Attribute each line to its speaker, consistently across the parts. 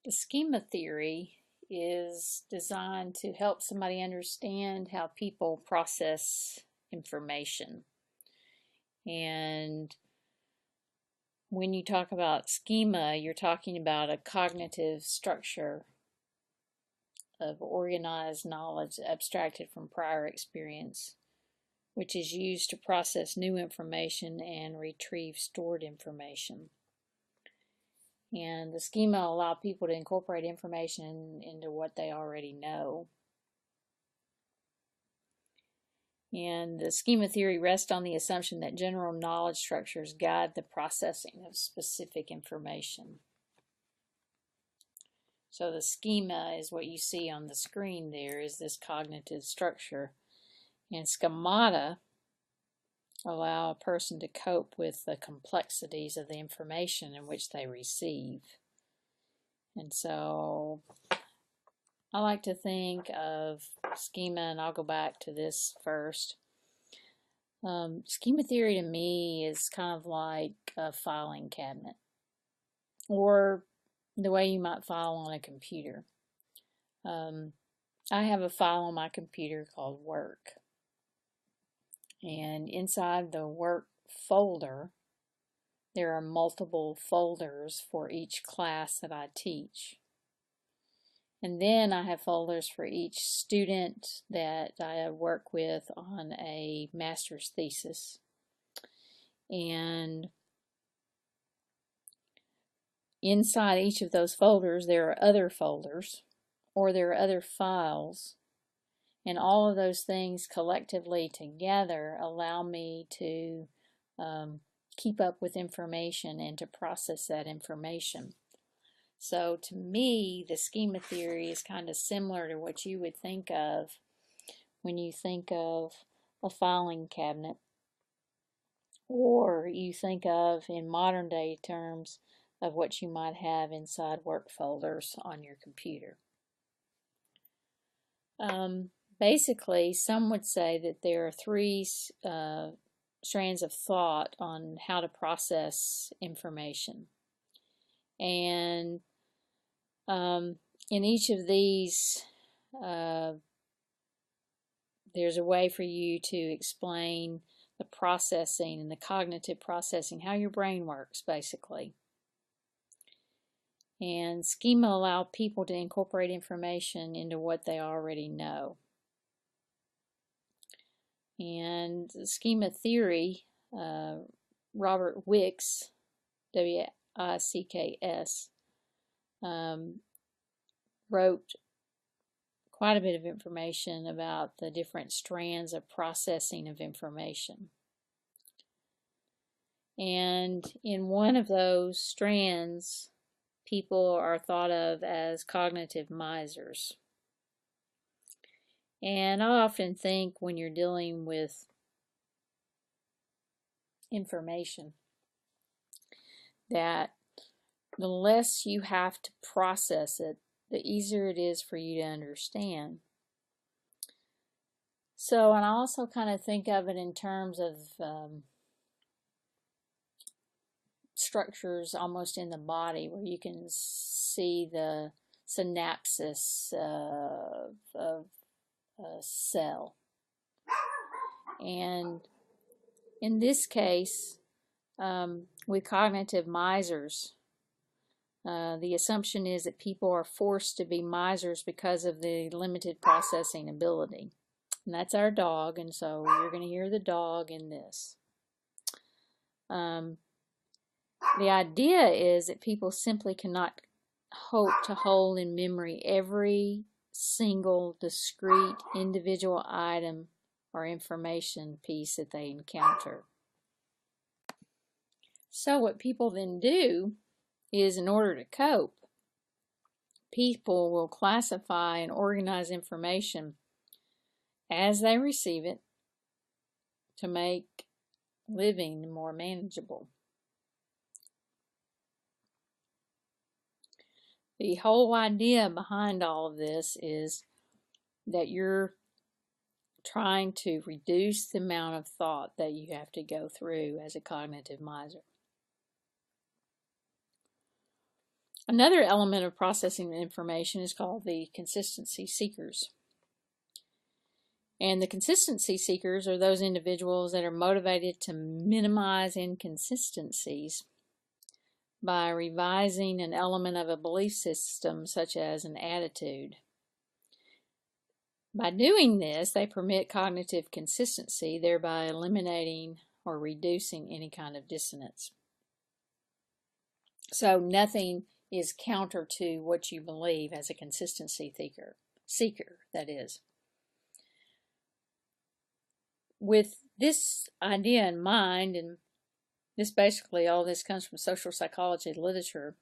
Speaker 1: The schema theory is designed to help somebody understand how people process information. And when you talk about schema, you're talking about a cognitive structure of organized knowledge abstracted from prior experience, which is used to process new information and retrieve stored information. And the schema allow people to incorporate information into what they already know. And the schema theory rests on the assumption that general knowledge structures guide the processing of specific information. So the schema is what you see on the screen there, is this cognitive structure. And schemata allow a person to cope with the complexities of the information in which they receive. And so I like to think of schema, and I'll go back to this first. Schema theory to me is kind of like a filing cabinet, or the way you might file on a computer. I have a file on my computer called Work. And inside the Work folder, there are multiple folders for each class that I teach. And then I have folders for each student that I work with on a master's thesis. And inside each of those folders, there are other folders, or there are other files. And all of those things collectively together allow me to keep up with information and to process that information. So to me, the schema theory is kind of similar to what you would think of when you think of a filing cabinet, or you think of, in modern day terms, of what you might have inside work folders on your computer. Basically, some would say that there are three strands of thought on how to process information. And in each of these, there's a way for you to explain the processing and the cognitive processing, how your brain works, basically. And schema allow people to incorporate information into what they already know. And schema theory, Robert Wicks, W-I-C-K-S, wrote quite a bit of information about the different strands of processing of information. And in one of those strands, people are thought of as cognitive misers. And I often think when you're dealing with information that the less you have to process it, the easier it is for you to understand. So, and I also kind of think of it in terms of structures almost in the body, where you can see the synapses of a cell. And in this case, with cognitive misers, the assumption is that people are forced to be misers because of the limited processing ability. And that's our dog, and so you're going to hear the dog in this. The idea is that people simply cannot hope to hold in memory every single discrete individual item or information piece that they encounter. So what people then do is, in order to cope, people will classify and organize information as they receive it to make living more manageable. The whole idea behind all of this is that you're trying to reduce the amount of thought that you have to go through as a cognitive miser. Another element of processing information is called the consistency seekers. And the consistency seekers are those individuals that are motivated to minimize inconsistencies by revising an element of a belief system, such as an attitude. By doing this, they permit cognitive consistency, thereby eliminating or reducing any kind of dissonance. So nothing is counter to what you believe as a consistency seeker, that is. With this idea in mind, and all this comes from social psychology literature,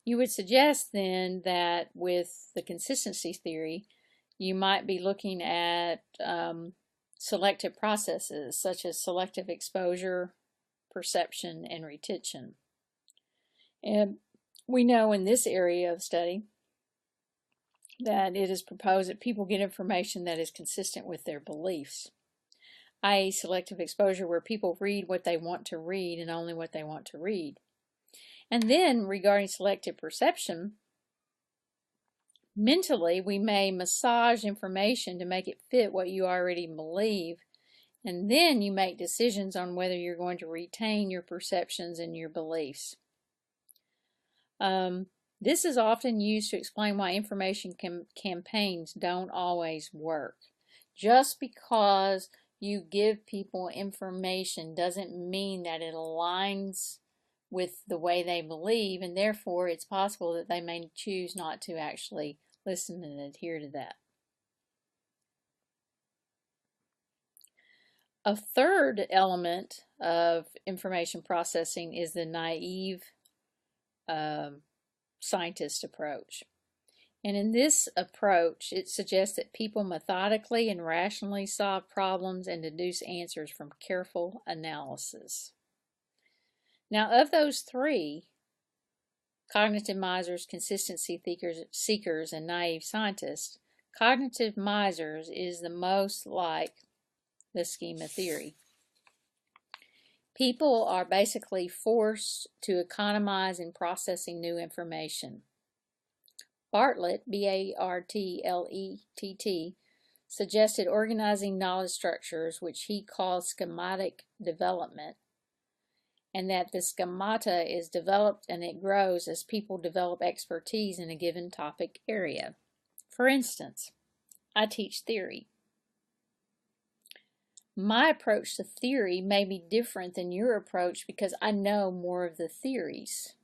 Speaker 1: you would suggest then that with the consistency theory, you might be looking at selective processes such as selective exposure, perception, and retention. And we know in this area of study that it is proposed that people get information that is consistent with their beliefs, i.e. selective exposure, where people read what they want to read and only what they want to read. And then regarding selective perception, mentally we may massage information to make it fit what you already believe, and then you make decisions on whether you're going to retain your perceptions and your beliefs. This is often used to explain why information campaigns don't always work. Just because you give people information doesn't mean that it aligns with the way they believe, and therefore it's possible that they may choose not to actually listen and adhere to that. A third element of information processing is the naive scientist approach. And in this approach, it suggests that people methodically and rationally solve problems and deduce answers from careful analysis. Now, of those three, cognitive misers, consistency seekers, and naive scientists, cognitive misers is the most like the schema theory. People are basically forced to economize in processing new information. Bartlett, B-A-R-T-L-E-T-T, suggested organizing knowledge structures, which he calls schematic development, and that the schemata is developed and it grows as people develop expertise in a given topic area. For instance, I teach theory. My approach to theory may be different than your approach because I know more of the theories.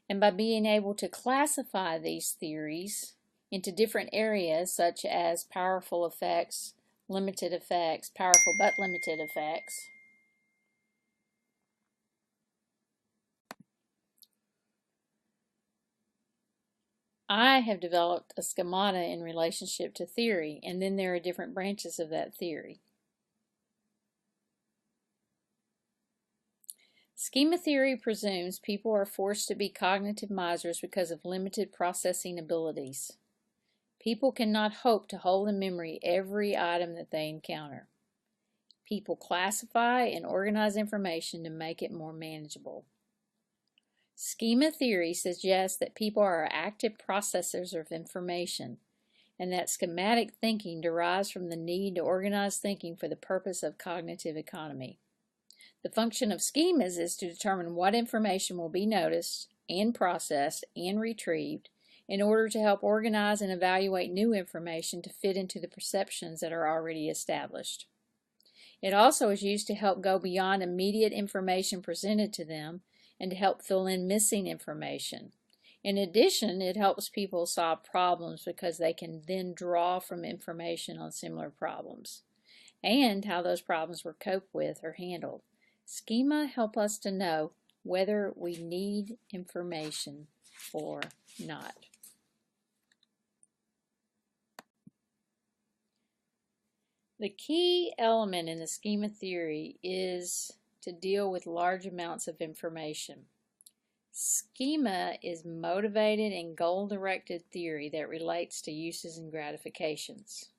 Speaker 1: And by being able to classify these theories into different areas, such as powerful effects, limited effects, powerful but limited effects, I have developed a schemata in relationship to theory, and then there are different branches of that theory. Schema theory presumes people are forced to be cognitive misers because of limited processing abilities. People cannot hope to hold in memory every item that they encounter. People classify and organize information to make it more manageable. Schema theory suggests that people are active processors of information, and that schematic thinking derives from the need to organize thinking for the purpose of cognitive economy. The function of schemas is to determine what information will be noticed and processed and retrieved in order to help organize and evaluate new information to fit into the perceptions that are already established. It also is used to help go beyond immediate information presented to them and to help fill in missing information. In addition, it helps people solve problems because they can then draw from information on similar problems and how those problems were coped with or handled. Schema help us to know whether we need information or not. The key element in the schema theory is to deal with large amounts of information. Schema is motivated and goal-directed theory that relates to uses and gratifications.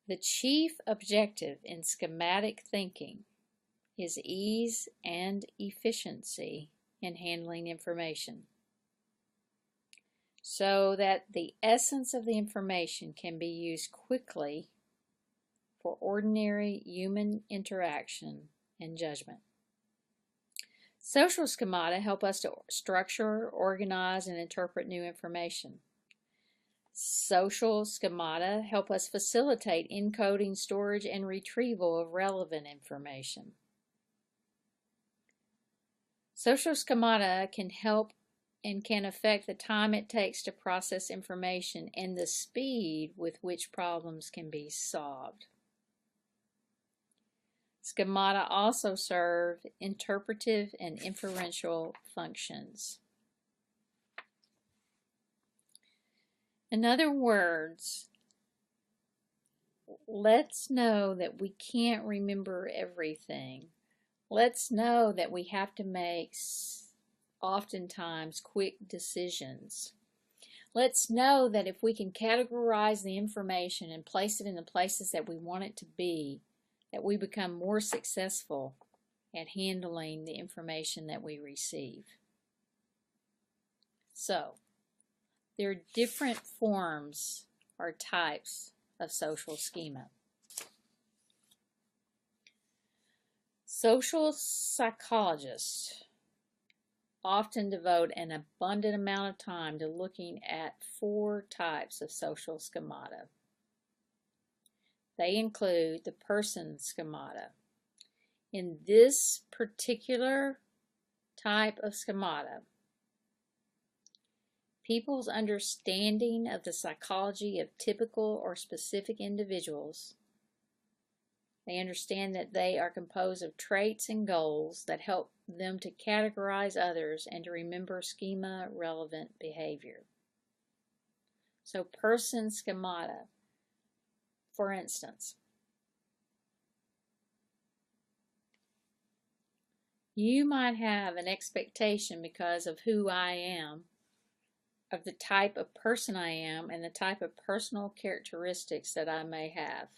Speaker 1: The chief objective in schematic thinking is ease and efficiency in handling information, so that the essence of the information can be used quickly for ordinary human interaction and judgment. Social schemata help us to structure, organize, and interpret new information. Social schemata help us facilitate encoding, storage, and retrieval of relevant information. Social schemata can help and can affect the time it takes to process information and the speed with which problems can be solved. Schemata also serve interpretive and inferential functions. In other words, let's know that we can't remember everything. Let's know that we have to make oftentimes quick decisions. Let's know that if we can categorize the information and place it in the places that we want it to be, that we become more successful at handling the information that we receive. So, there are different forms or types of social schema. Social psychologists often devote an abundant amount of time to looking at 4 types of social schemata. They include the person schemata. In this particular type of schemata, people's understanding of the psychology of typical or specific individuals. They understand that they are composed of traits and goals that help them to categorize others and to remember schema-relevant behavior. So, person schemata. For instance, you might have an expectation because of who I am, of the type of person I am, and the type of personal characteristics that I may have.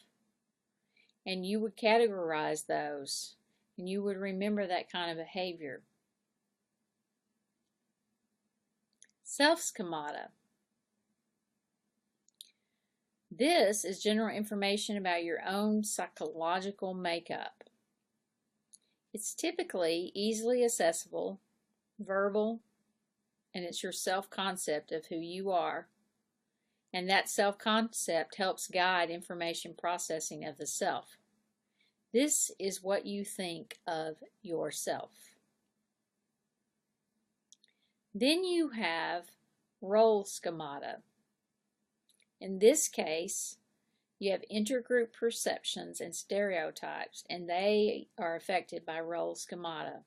Speaker 1: And you would categorize those, and you would remember that kind of behavior. Self-schemata. This is general information about your own psychological makeup. It's typically easily accessible, verbal, and it's your self-concept of who you are. And that self-concept helps guide information processing of the self. This is what you think of yourself. Then you have role schemata. In this case, you have intergroup perceptions and stereotypes, and they are affected by role schemata.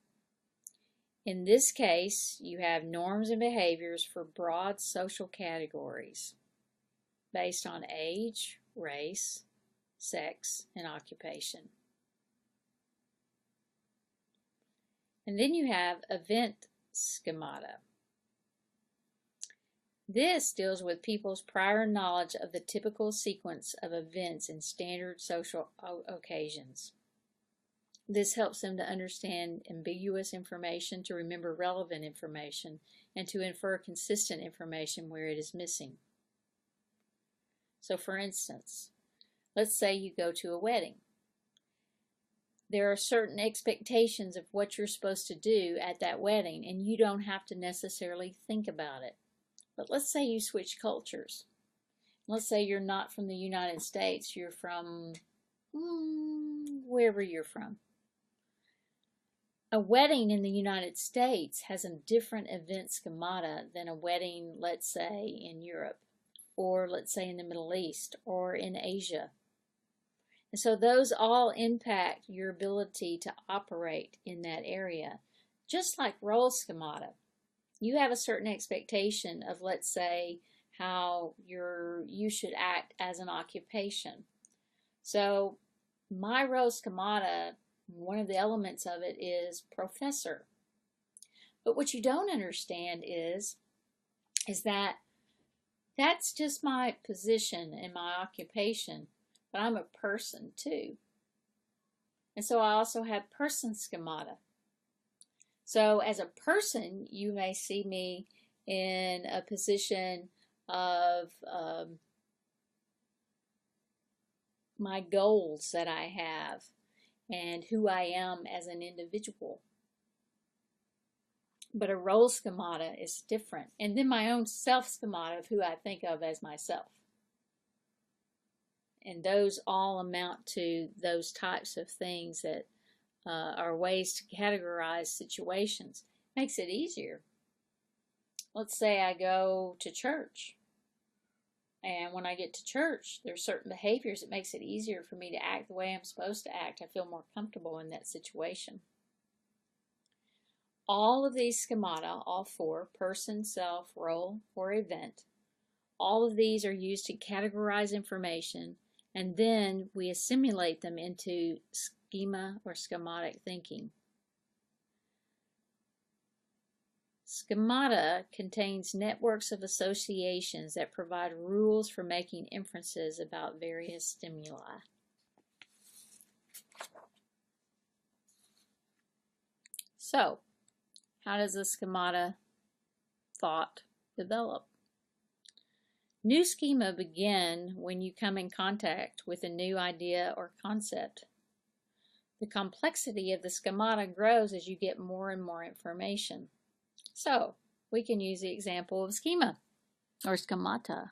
Speaker 1: In this case, you have norms and behaviors for broad social categories based on age, race, sex, and occupation. And then you have event schemata. This deals with people's prior knowledge of the typical sequence of events in standard social occasions. This helps them to understand ambiguous information, to remember relevant information, and to infer consistent information where it is missing. So for instance, let's say you go to a wedding. There are certain expectations of what you're supposed to do at that wedding, and you don't have to necessarily think about it. But let's say you switch cultures. Let's say you're not from the United States, you're from wherever you're from. A wedding in the United States has a different event schemata than a wedding, let's say, in Europe, or let's say in the Middle East, or in Asia. And so those all impact your ability to operate in that area, just like role schemata. You have a certain expectation of, let's say, how you should act as an occupation. So my role schemata, one of the elements of it is professor. But what you don't understand is that that's just my position and my occupation, but I'm a person too. And so I also have person schemata. So as a person, you may see me in a position of my goals that I have and who I am as an individual. But a role schemata is different. And then my own self schemata of who I think of as myself. And those all amount to those types of things that are ways to categorize situations. Makes it easier. Let's say I go to church. And when I get to church, there's certain behaviors that makes it easier for me to act the way I'm supposed to act. I feel more comfortable in that situation. All of these schemata, all four, person, self, role, or event, all of these are used to categorize information, and then we assimilate them into schema or schematic thinking. Schemata contains networks of associations that provide rules for making inferences about various stimuli. So, how does the schemata thought develop? New schema begin when you come in contact with a new idea or concept. The complexity of the schemata grows as you get more and more information. So, we can use the example of schema or schemata.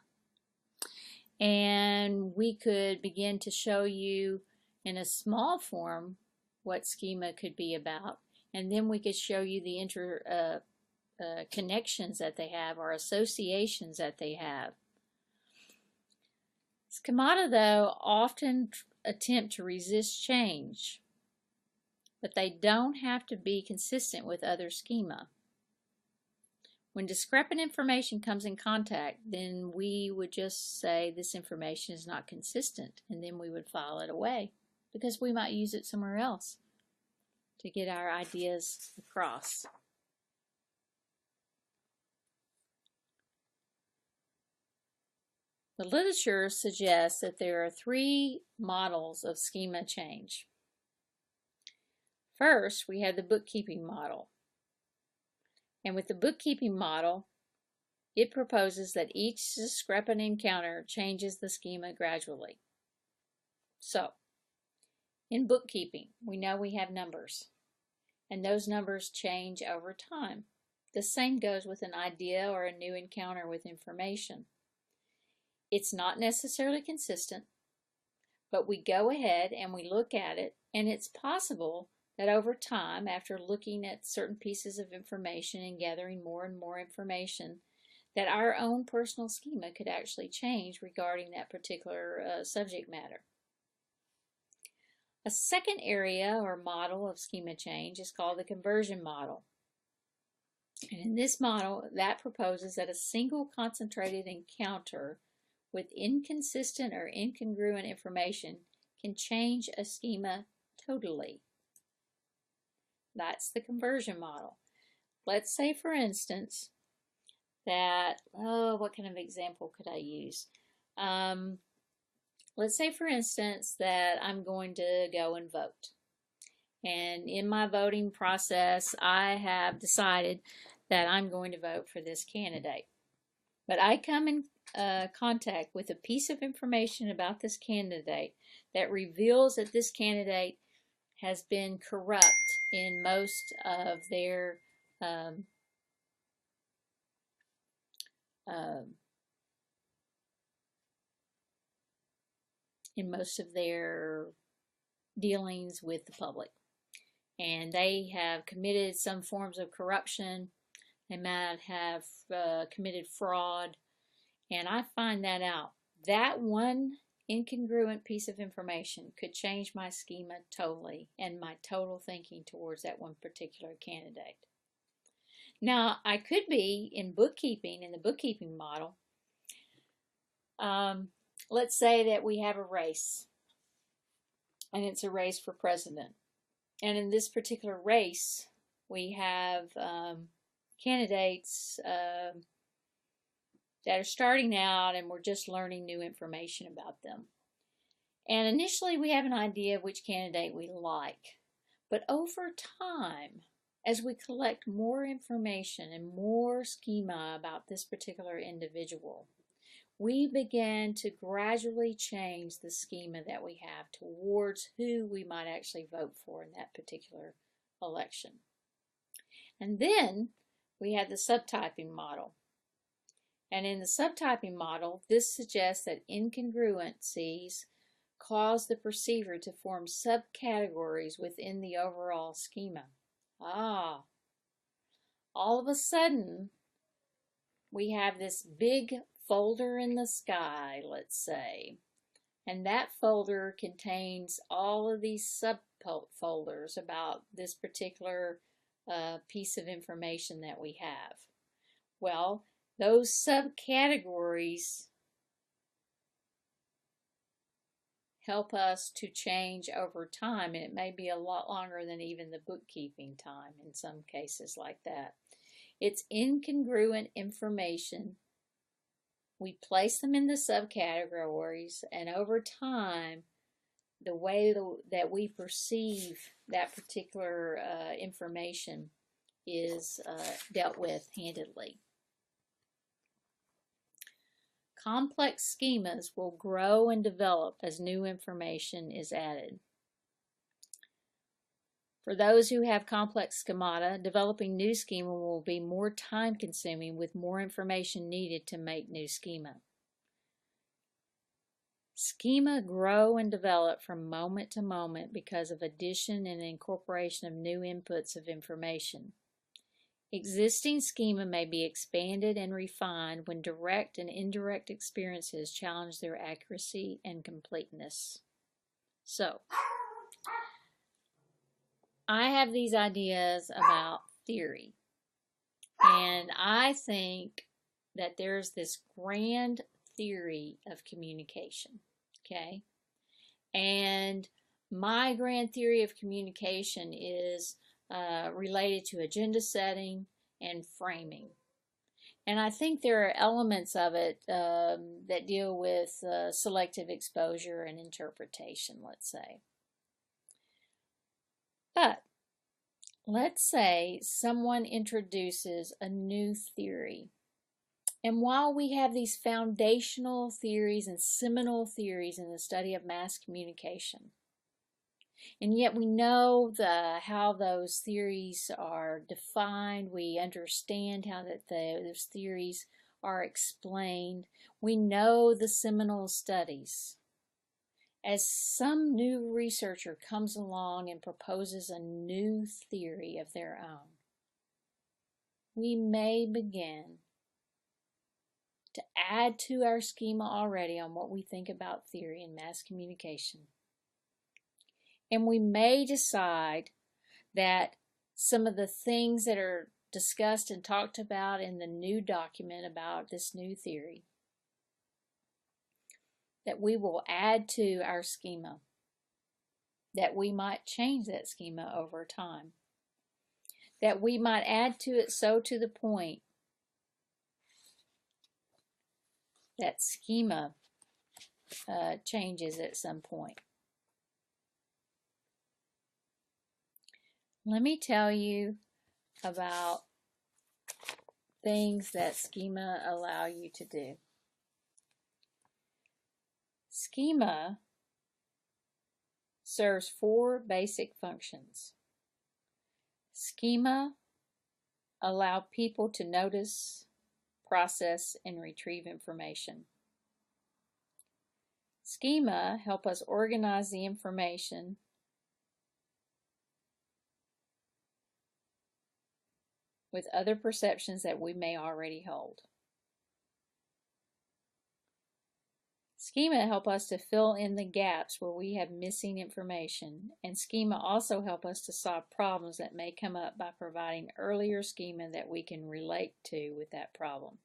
Speaker 1: And we could begin to show you in a small form what schema could be about. And then we could show you the connections that they have or associations that they have. Schemata, though, often attempt to resist change, but they don't have to be consistent with other schema. When discrepant information comes in contact, then we would just say this information is not consistent, and then we would file it away because we might use it somewhere else to get our ideas across. The literature suggests that there are three models of schema change. First, we have the bookkeeping model. And with the bookkeeping model, it proposes that each discrepant encounter changes the schema gradually. So, in bookkeeping, we know we have numbers, and those numbers change over time. The same goes with an idea or a new encounter with information. It's not necessarily consistent, but we go ahead and we look at it, and it's possible that over time, after looking at certain pieces of information and gathering more and more information, that our own personal schema could actually change regarding that particular subject matter. A second area or model of schema change is called the conversion model. And in this model, that proposes that a single concentrated encounter with inconsistent or incongruent information can change a schema totally. That's the conversion model. Let's say, for instance, that, what kind of example could I use? Let's say, for instance, that I'm going to go and vote. And in my voting process, I have decided that I'm going to vote for this candidate. But I come in contact with a piece of information about this candidate that reveals that this candidate has been corrupt in most of their dealings with the public. And they have committed some forms of corruption. They might have committed fraud. And I find that out. That one incongruent piece of information could change my schema totally and my total thinking towards that one particular candidate. Now, I could be in bookkeeping, in the bookkeeping model. Let's say that we have a race, and it's a race for president. And in this particular race, we have candidates that are starting out, and we're just learning new information about them. And initially we have an idea of which candidate we like. But over time, as we collect more information and more schema about this particular individual, we began to gradually change the schema that we have towards who we might actually vote for in that particular election. And then we had the subtyping model. And in the subtyping model, this suggests that incongruencies cause the perceiver to form subcategories within the overall schema. All of a sudden, we have this big folder in the sky, let's say, and that folder contains all of these subfolders about this particular piece of information that we have. Well, those subcategories help us to change over time, and it may be a lot longer than even the bookkeeping time in some cases like that. It's incongruent information. We place them in the subcategories, and over time, the way that we perceive that particular information is dealt with handedly. Complex schemas will grow and develop as new information is added. For those who have complex schemata, developing new schema will be more time-consuming with more information needed to make new schema. Schema grow and develop from moment to moment because of addition and incorporation of new inputs of information. Existing schema may be expanded and refined when direct and indirect experiences challenge their accuracy and completeness. So, I have these ideas about theory, and I think that there's this grand theory of communication, okay? And my grand theory of communication is related to agenda setting and framing. And I think there are elements of it that deal with selective exposure and interpretation, let's say. But let's say someone introduces a new theory. And while we have these foundational theories and seminal theories in the study of mass communication, and yet we know how those theories are defined, we understand how those theories are explained, we know the seminal studies. As some new researcher comes along and proposes a new theory of their own, we may begin to add to our schema already on what we think about theory and mass communication. And we may decide that some of the things that are discussed and talked about in the new document about this new theory, that we will add to our schema, that we might change that schema over time, that we might add to it so to the point that schema changes at some point. Let me tell you about things that schema allow you to do. Schema serves 4 basic functions. Schema allow people to notice, process, and retrieve information. Schema help us organize the information with other perceptions that we may already hold. Schema help us to fill in the gaps where we have missing information, and schema also help us to solve problems that may come up by providing earlier schema that we can relate to with that problem.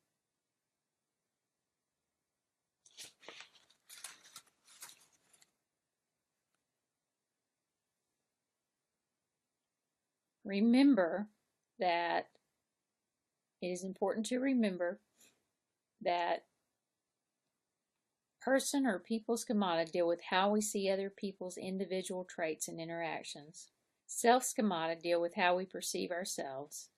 Speaker 1: Remember that it is important to remember that Person or people schemata deal with how we see other people's individual traits and interactions. Self schemata deal with how we perceive ourselves.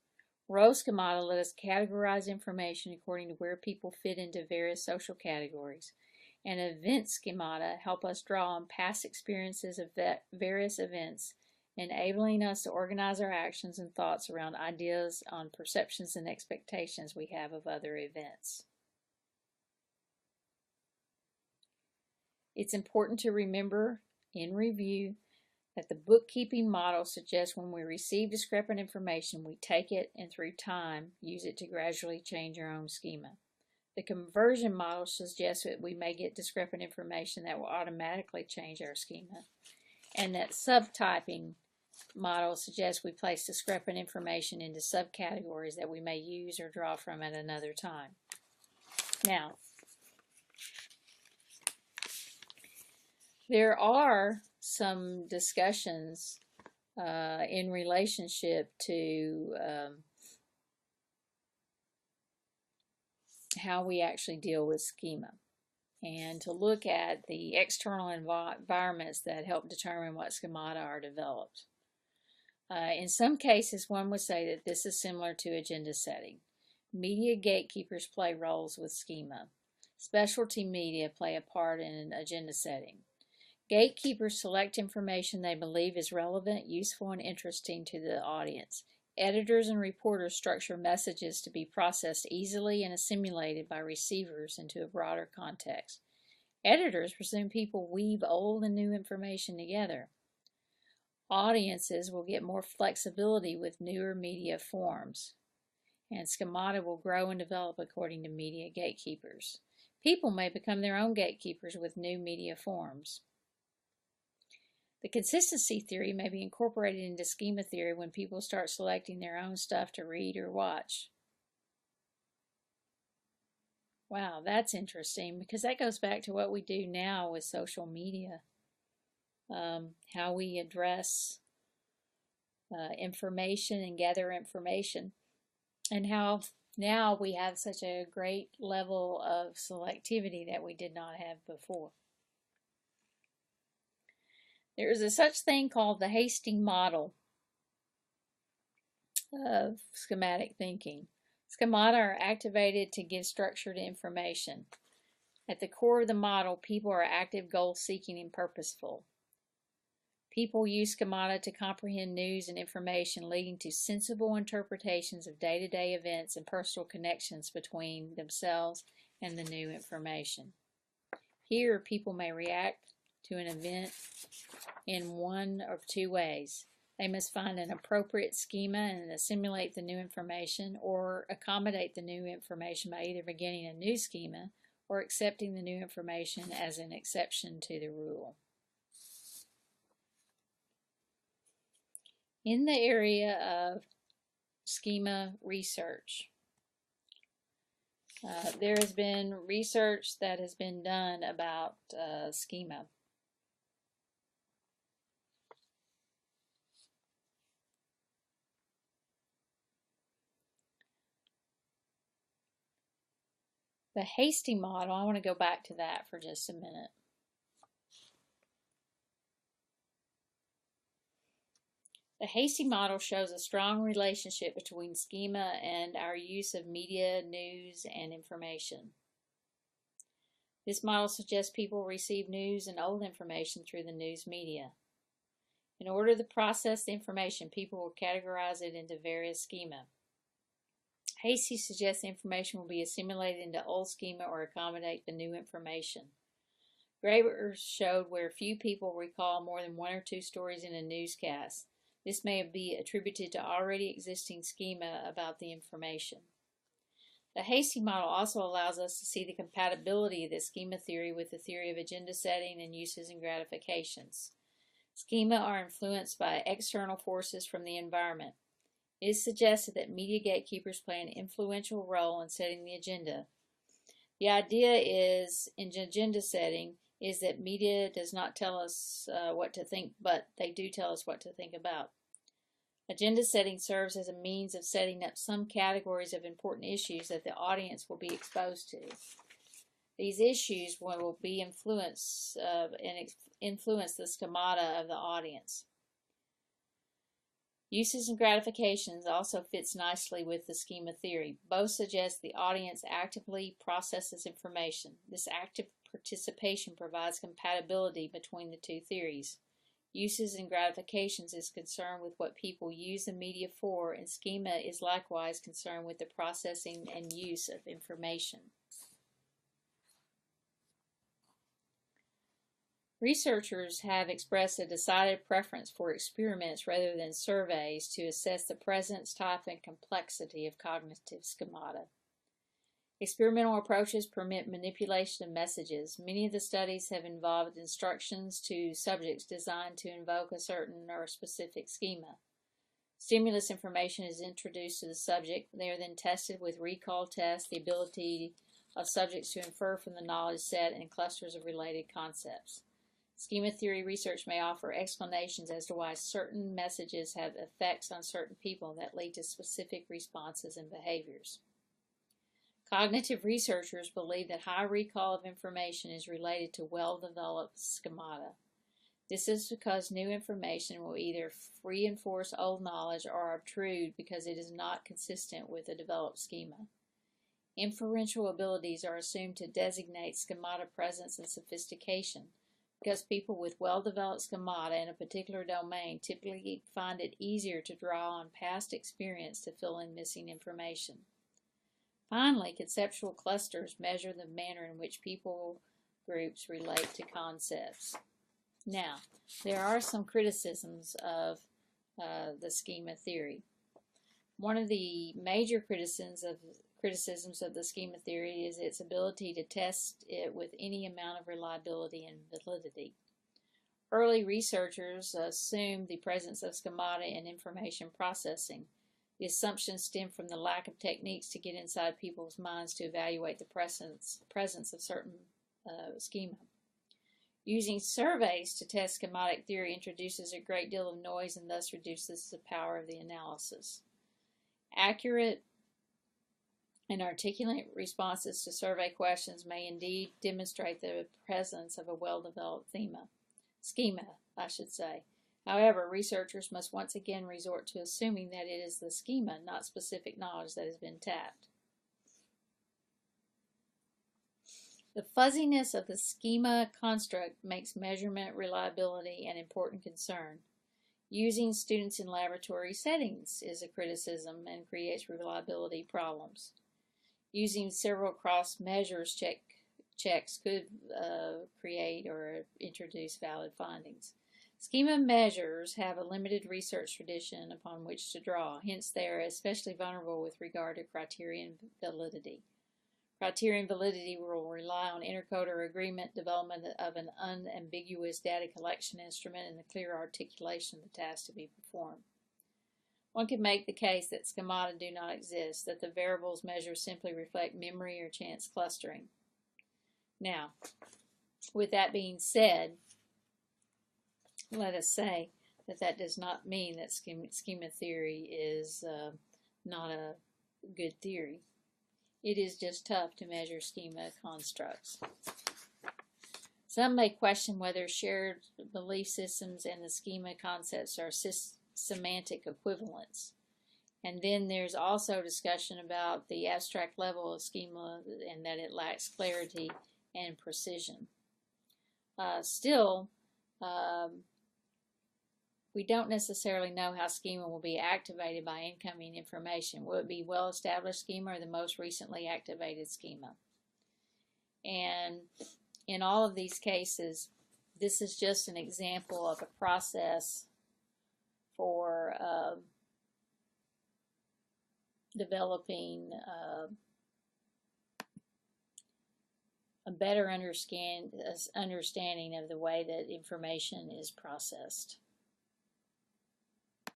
Speaker 1: Role schemata let us categorize information according to where people fit into various social categories. And event schemata help us draw on past experiences of various events, enabling us to organize our actions and thoughts around ideas on perceptions and expectations we have of other events. It's important to remember, in review, that the bookkeeping model suggests when we receive discrepant information, we take it and through time use it to gradually change our own schema. The conversion model suggests that we may get discrepant information that will automatically change our schema, and that subtyping model suggests we place discrepant information into subcategories that we may use or draw from at another time. Now, there are some discussions in relationship to how we actually deal with schema, and to look at the external environments that help determine what schemata are developed. In some cases, one would say that this is similar to agenda setting. Media gatekeepers play roles with schema. Specialty media play a part in agenda setting. Gatekeepers select information they believe is relevant, useful, and interesting to the audience. Editors and reporters structure messages to be processed easily and assimilated by receivers into a broader context. Editors presume people weave old and new information together. Audiences will get more flexibility with newer media forms, and schemata will grow and develop according to media gatekeepers. People may become their own gatekeepers with new media forms. The consistency theory may be incorporated into schema theory when people start selecting their own stuff to read or watch. Wow, that's interesting, because that goes back to what we do now with social media. How we address information and gather information, and how now we have such a great level of selectivity that we did not have before. There is a such thing called the Hastings model of schematic thinking. Schemata are activated to give structure to information. At the core of the model, people are active, goal-seeking, and purposeful. People use schemata to comprehend news and information, leading to sensible interpretations of day-to-day events and personal connections between themselves and the new information. Here, people may react to an event in one of two ways. They must find an appropriate schema and assimilate the new information, or accommodate the new information by either beginning a new schema or accepting the new information as an exception to the rule. In the area of schema research, there has been research that has been done about schema. The Hastings model, I want to go back to that for just a minute. The Hastings model shows a strong relationship between schema and our use of media, news, and information. This model suggests people receive news and old information through the news media. In order to process the information, people will categorize it into various schema. Hastings suggests the information will be assimilated into old schema or accommodate the new information. Graeber showed where few people recall more than one or two stories in a newscast. This may be attributed to already existing schema about the information. The Hastings model also allows us to see the compatibility of the schema theory with the theory of agenda setting and uses and gratifications. Schema are influenced by external forces from the environment. It is suggested that media gatekeepers play an influential role in setting the agenda. The idea is, in agenda setting, is that media does not tell us what to think, but they do tell us what to think about. Agenda setting serves as a means of setting up some categories of important issues that the audience will be exposed to. These issues will be influence the schemata of the audience. Uses and gratifications also fits nicely with the schema theory. Both suggest the audience actively processes information. This active participation provides compatibility between the two theories. Uses and gratifications is concerned with what people use the media for, and schema is likewise concerned with the processing and use of information. Researchers have expressed a decided preference for experiments rather than surveys to assess the presence, type, and complexity of cognitive schemata. Experimental approaches permit manipulation of messages. Many of the studies have involved instructions to subjects designed to invoke a certain or specific schema. Stimulus information is introduced to the subject. They are then tested with recall tests, the ability of subjects to infer from the knowledge set and clusters of related concepts. Schema theory research may offer explanations as to why certain messages have effects on certain people that lead to specific responses and behaviors. Cognitive researchers believe that high recall of information is related to well-developed schemata. This is because new information will either reinforce old knowledge or obtrude because it is not consistent with a developed schema. Inferential abilities are assumed to designate schemata presence and sophistication, because people with well-developed schemata in a particular domain typically find it easier to draw on past experience to fill in missing information. Finally, conceptual clusters measure the manner in which people groups relate to concepts. Now, there are some criticisms of the schema theory. One of the major criticisms of the schema theory is its ability to test it with any amount of reliability and validity. Early researchers assumed the presence of schemata in information processing. The assumption stemmed from the lack of techniques to get inside people's minds to evaluate the presence of certain schema. Using surveys to test schematic theory introduces a great deal of noise and thus reduces the power of the analysis. Accurate and articulate responses to survey questions may indeed demonstrate the presence of a well-developed schema. However, researchers must once again resort to assuming that it is the schema, not specific knowledge, that has been tapped. The fuzziness of the schema construct makes measurement reliability an important concern. Using students in laboratory settings is a criticism and creates reliability problems. Using several cross measures checks could create or introduce valid findings. Schema measures have a limited research tradition upon which to draw, hence they are especially vulnerable with regard to criterion validity. Criterion validity will rely on intercoder agreement, development of an unambiguous data collection instrument, and the clear articulation of the task to be performed. One can make the case that schemata do not exist, that the variables measured simply reflect memory or chance clustering. Now, with that being said, let us say that does not mean that schema theory is not a good theory. It is just tough to measure schema constructs. Some may question whether shared belief systems and the schema concepts are semantic equivalents. And then there's also discussion about the abstract level of schema and that it lacks clarity and precision. Still, we don't necessarily know how schema will be activated by incoming information. Will it be well-established schema or the most recently activated schema? And in all of these cases, this is just an example of a process for developing a better understanding of the way that information is processed.